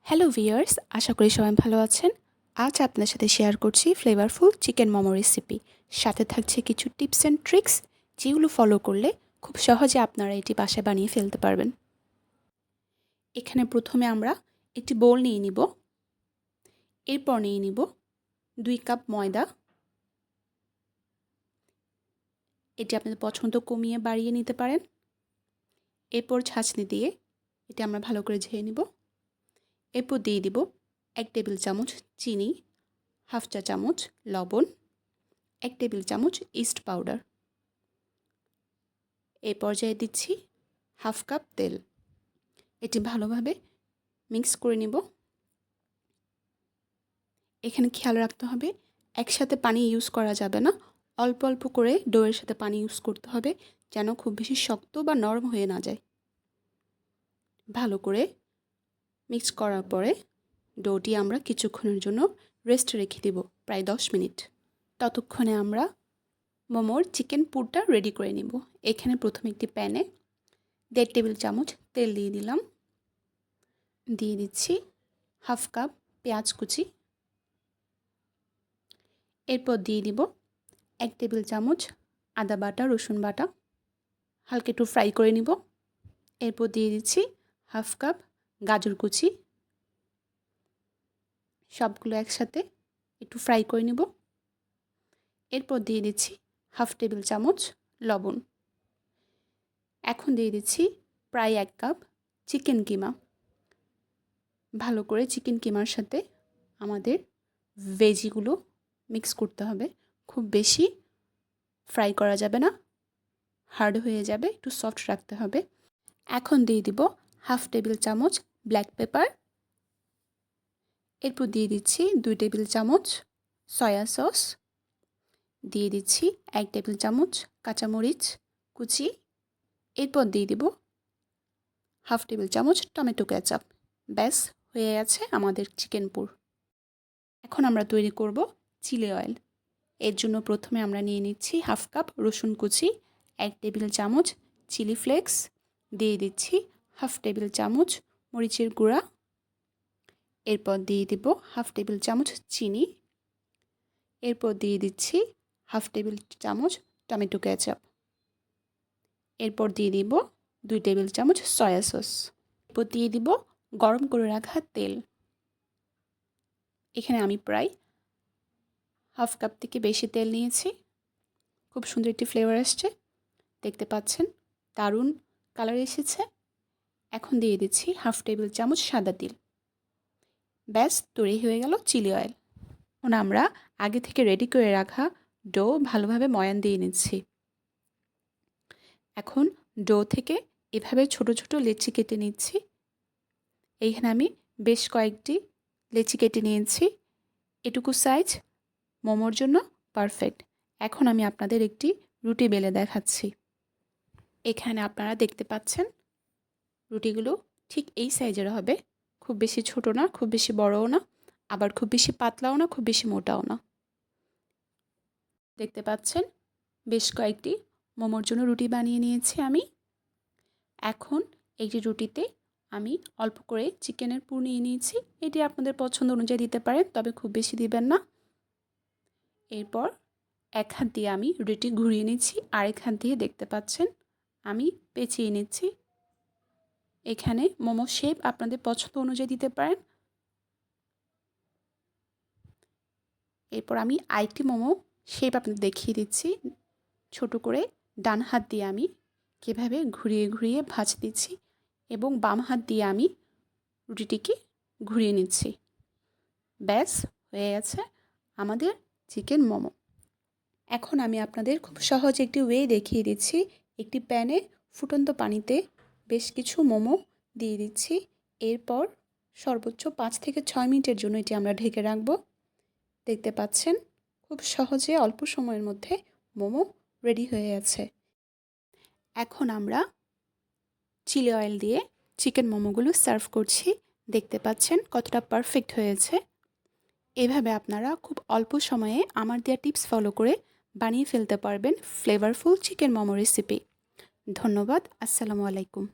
Hello viewers, আশা করি সবাই ভালো আছেন। আজ আপনাদের সাথে শেয়ার করছি ফ্লেভারফুল চিকেন মোমো রেসিপি। সাথে থাকছে কিছু টিপস অ্যান্ড ট্রিক্স যেগুলো ফলো করলে খুব সহজে আপনারা এটি বাসায় বানিয়ে ফেলতে পারবেন। এখানে প্রথমে আমরা একটি বোল নিয়ে নিব। এরপর নিয়ে নিব 2 কাপ ময়দা। এটি আপনাদের পছন্দ কমিয়ে বাড়িয়ে নিতে পারেন। এরপর ছাঁচনি দিয়ে এটি আমরা ভালো করে ঝেড়ে নিব। এরপর দিয়ে দিব 1 টেবিল চামচ চিনি, হাফ চা চামচ লবণ, 1 টেবিল চামচ ইস্ট পাউডার। এই পর্যায়ে দিচ্ছি হাফ কাপ তেল। এটি ভালোভাবে মিক্স করে নিব। এখানে খেয়াল রাখতে হবে একসাথে পানি ইউজ করা যাবে না, অল্প অল্প করে ডোয়ের সাথে পানি ইউজ করতে হবে যেন খুব বেশি শক্ত বা নরম হয়ে না যায়। ভালো করে মিক্স করার পরে ডোটি আমরা কিছুক্ষণের জন্য রেস্ট রেখে দেব, প্রায় 10 মিনিট। ততক্ষণে আমরা মোমোর চিকেন পুরটা রেডি করে নিব। এখানে প্রথমে একটি প্যানে 1.5 টেবিল চামচ তেল দিয়ে দিলাম। দিয়ে দিচ্ছি হাফ কাপ পেঁয়াজ কুচি। এরপর দিয়ে দিব 1 টেবিল চামচ আদা বাটা, রসুন বাটা। হালকা একটু ফ্রাই করে নিব। এরপর দিয়ে দিচ্ছি হাফ কাপ গাজর কুচি। সবগুলো একসাথে একটু ফ্রাই করে নিব। এরপর দিয়ে দিচ্ছি হাফ টেবিল চামচ লবণ। এখন দিয়ে দিচ্ছি প্রায় 1 কাপ চিকেন কিমা। ভালো করে চিকেন কিমার সাথে আমাদের ভেজিগুলো মিক্স করতে হবে। খুব বেশি ফ্রাই করা যাবে না, হার্ড হয়ে যাবে, একটু সফট রাখতে হবে। এখন দিয়ে দিব হাফ টেবিল চামচ ব্ল্যাক পেপার। এরপর দিয়ে দিচ্ছি 2 টেবিল চামচ সয়া সস। দিয়ে দিচ্ছি 1 টেবিল চামচ কাঁচামরিচ কুচি। এরপর দিয়ে দিব হাফ টেবিল চামচ টমেটো কেচাপ। ব্যাস, হয়ে গেছে আমাদের চিকেন পুর। এখন আমরা তৈরি করব চিলি অয়েল। এর জন্য প্রথমে আমরা নিয়ে নিচ্ছি হাফ কাপ রসুন কুচি, 1 টেবিল চামচ চিলি ফ্লেক্স, দিয়ে দিচ্ছি হাফ টেবিল চামচ মরিচের গুঁড়া। এরপর দিয়ে দিব হাফ টেবিল চামচ চিনি। এরপর দিয়ে দিচ্ছি হাফ টেবিল চামচ টমেটো কেচাপ। এরপর দিয়ে দিব 2 টেবিল চামচ সয়া সস। এরপর দিয়ে দিব গরম করে রাখা তেল। এখানে আমি প্রায় হাফ কাপ থেকে বেশি তেল নিয়েছি। খুব সুন্দর একটি ফ্লেভার আসছে, দেখতে পাচ্ছেন, দারুণ কালার এসেছে। এখন দিয়ে দিচ্ছি হাফ টেবিল চামচ সাদা তিল। ব্যাস, তৈরি হয়ে গেল চিলি অয়েল। এখন আমরা আগে থেকে রেডি করে রাখা ডো ভালোভাবে ময়ান দিয়ে নিচ্ছি। এখন ডো থেকে এভাবে ছোট ছোট লেচি কেটে নিচ্ছি। এইখানে আমি বেশ কয়েকটি লেচি কেটে নিয়েছি। এটুকু সাইজ মোমোর জন্য পারফেক্ট। এখন আমি আপনাদের একটি রুটি বেলে দেখাচ্ছি। এখানে আপনারা দেখতে পাচ্ছেন রুটিগুলো ঠিক এই সাইজের হবে, খুব বেশি ছোট না, খুব বেশি বড়ও না, আবার খুব বেশি পাতলাও না, খুব বেশি মোটাও না। দেখতে পাচ্ছেন বেশ কয়েকটি মোমোর জন্য রুটি বানিয়ে নিয়েছি আমি। এখন এই যে রুটিতে আমি অল্প করে চিকেনের পুর নিয়ে নিয়েছি। এটি আপনাদের পছন্দ অনুযায়ী দিতে পারেন, তবে খুব বেশি দিবেন না। এরপর এক হাত দিয়ে আমি রুটি ঘুরিয়ে নিচ্ছি, আরেক হাত দিয়ে দেখতে পাচ্ছেন আমি পেঁচিয়ে নিচ্ছি। এখানে মোমো শেপ আপনাদের পছন্দ অনুযায়ী দিতে পারেন। এরপর আমি আরেকটি মোমো শেপ আপনাদের দেখিয়ে দিচ্ছি। ছোট করে ডান হাত দিয়ে আমি কীভাবে ঘুরিয়ে ঘুরিয়ে ভাঁজ দিচ্ছি এবং বাম হাত দিয়ে আমি রুটিটিকে ঘুরিয়ে নিচ্ছি। ব্যাস, হয়ে গেছে আমাদের চিকেন মোমো। এখন আমি আপনাদের খুব সহজ একটি ওয়ে দেখিয়ে দিচ্ছি। একটি প্যানে ফুটন্ত পানিতে বেশ কিছু মোমো দিয়ে দিচ্ছি। এরপর সর্বোচ্চ 5 থেকে 6 মিনিটের জন্য এটি আমরা ঢেকে রাখবো। দেখতে পাচ্ছেন খুব সহজে অল্প সময়ের মধ্যে মোমো রেডি হয়ে গেছে। এখন আমরা চিলি অয়েল দিয়ে চিকেন মোমোগুলো সার্ভ করছি। দেখতে পাচ্ছেন কতটা পারফেক্ট হয়েছে। এভাবে আপনারা খুব অল্প সময়ে আমার দেওয়া টিপস ফলো করে বানিয়ে ফেলতে পারবেন ফ্লেভারফুল চিকেন মোমো রেসিপি। ধন্যবাদ। আসসালামু আলাইকুম।